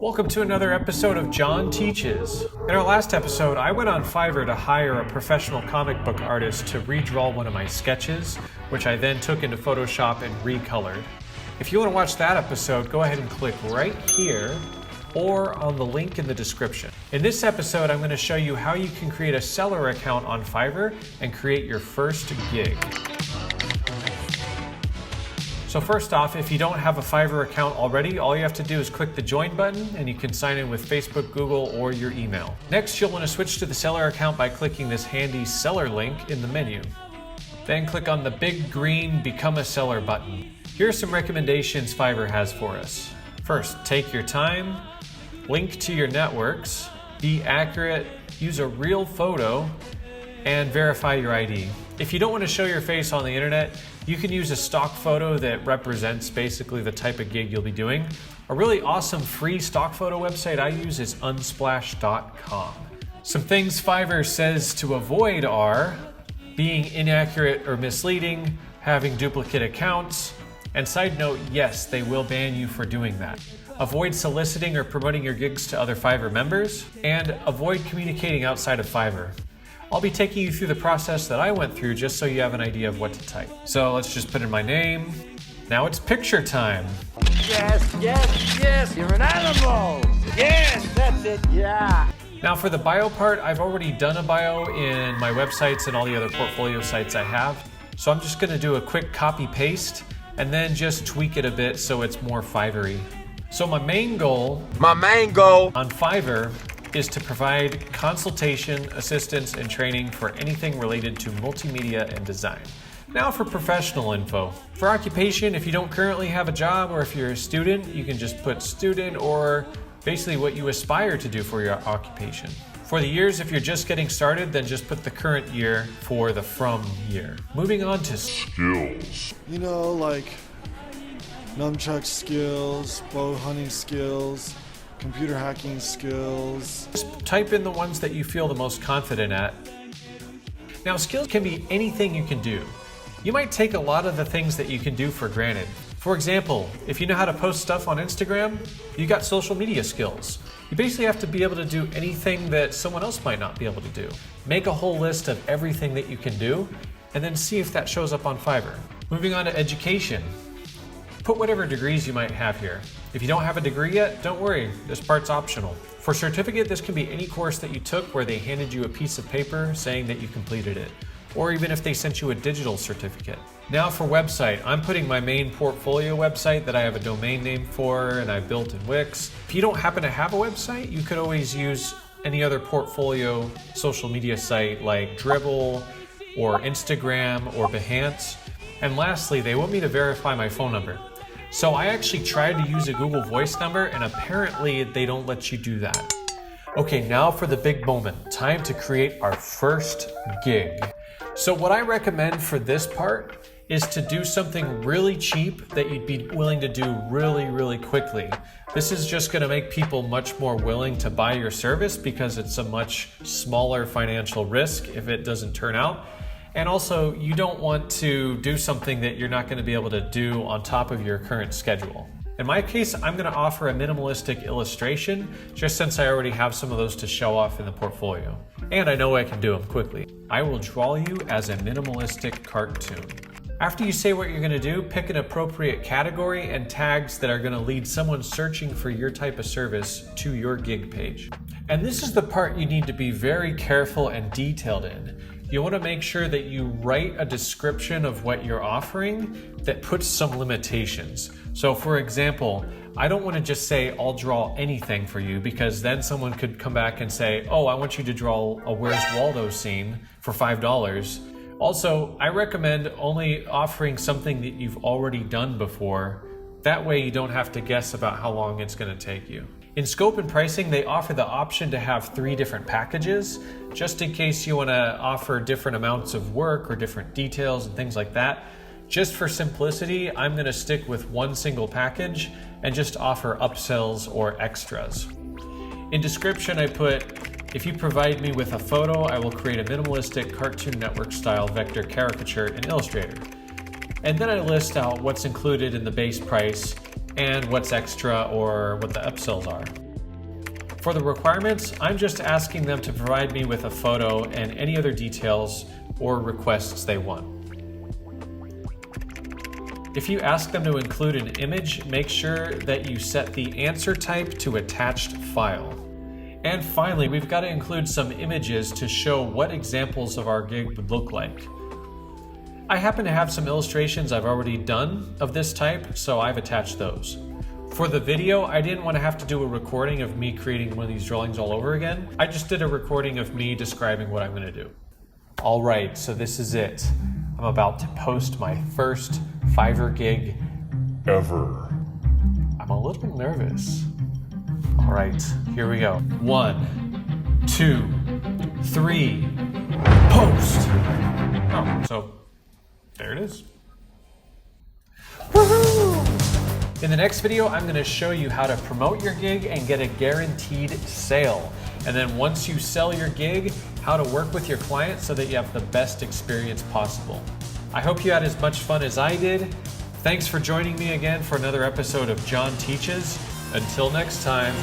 Welcome to another episode of John Teaches. In our last episode, I went on Fiverr to hire a professional comic book artist to redraw one of my sketches, which I then took into Photoshop and recolored. If you want to watch that episode, go ahead and click right here or on the link in the description. In this episode, I'm going to show you how you can create a seller account on Fiverr and create your first gig. So first off, if you don't have a Fiverr account already, all you have to do is click the join button and you can sign in with Facebook, Google, or your email. Next, you'll want to switch to the seller account by clicking this handy seller link in the menu. Then click on the big green Become a Seller button. Here are some recommendations Fiverr has for us. First, take your time, link to your networks, be accurate, use a real photo, and verify your ID. If you don't want to show your face on the internet, you can use a stock photo that represents basically the type of gig you'll be doing. A really awesome free stock photo website I use is unsplash.com. Some things Fiverr says to avoid are being inaccurate or misleading, having duplicate accounts, and side note, yes, they will ban you for doing that. Avoid soliciting or promoting your gigs to other Fiverr members, and avoid communicating outside of Fiverr. I'll be taking you through the process that I went through just so you have an idea of what to type. So let's just put in my name. Now it's picture time. Yes, you're an animal. Yes, that's it, yeah. Now for the bio part, I've already done a bio in my websites and all the other portfolio sites I have. So I'm just gonna do a quick copy paste and then just tweak it a bit so it's more Fiverr-y. So my main goal on Fiverr is to provide consultation, assistance, and training for anything related to multimedia and design. Now for professional info. For occupation, if you don't currently have a job or if you're a student, you can just put student or basically what you aspire to do for your occupation. For the years, if you're just getting started, then just put the current year for the from year. Moving on to skills. You know, like nunchuck skills, bow hunting skills, computer hacking skills. Just type in the ones that you feel the most confident at. Now, skills can be anything you can do. You might take a lot of the things that you can do for granted. For example, if you know how to post stuff on Instagram, you got social media skills. You basically have to be able to do anything that someone else might not be able to do. Make a whole list of everything that you can do, and then see if that shows up on Fiverr. Moving on to education. Put whatever degrees you might have here. If you don't have a degree yet, don't worry, this part's optional. For certificate, this can be any course that you took where they handed you a piece of paper saying that you completed it, or even if they sent you a digital certificate. Now for website, I'm putting my main portfolio website that I have a domain name for and I built in Wix. If you don't happen to have a website, you could always use any other portfolio social media site like Dribbble or Instagram or Behance. And lastly, they want me to verify my phone number. So I actually tried to use a Google Voice number and apparently they don't let you do that. Okay, now for the big moment. Time to create our first gig. So what I recommend for this part is to do something really cheap that you'd be willing to do really quickly. This is just gonna make people much more willing to buy your service because it's a much smaller financial risk if it doesn't turn out. And also, you don't want to do something that you're not going to be able to do on top of your current schedule. In my case, I'm going to offer a minimalistic illustration, just since I already have some of those to show off in the portfolio. And I know I can do them quickly. I will draw you as a minimalistic cartoon. After you say what you're going to do, pick an appropriate category and tags that are going to lead someone searching for your type of service to your gig page. And this is the part you need to be very careful and detailed in. You want to make sure that you write a description of what you're offering that puts some limitations. So for example, I don't want to just say, I'll draw anything for you, because then someone could come back and say, oh, I want you to draw a Where's Waldo scene for $5. Also, I recommend only offering something that you've already done before. That way you don't have to guess about how long it's going to take you. In scope and pricing, they offer the option to have 3 different packages, just in case you want to offer different amounts of work or different details and things like that. Just for simplicity, I'm going to stick with one single package and just offer upsells or extras. In description, I put, if you provide me with a photo, I will create a minimalistic Cartoon Network style vector caricature in Illustrator. And then I list out what's included in the base price and what's extra or what the upsells are. For the requirements, I'm just asking them to provide me with a photo and any other details or requests they want. If you ask them to include an image, make sure that you set the answer type to attached file. And finally, we've got to include some images to show what examples of our gig would look like. I happen to have some illustrations I've already done of this type, so I've attached those. For the video, I didn't want to have to do a recording of me creating one of these drawings all over again. I just did a recording of me describing what I'm going to do. All right, so this is it. I'm about to post my first Fiverr gig ever. I'm a little nervous. All right, here we go. 1, 2, 3, post. Oh, so there it is. Woohoo! In the next video, I'm going to show you how to promote your gig and get a guaranteed sale. And then once you sell your gig, how to work with your client so that you have the best experience possible. I hope you had as much fun as I did. Thanks for joining me again for another episode of John Teaches. Until next time.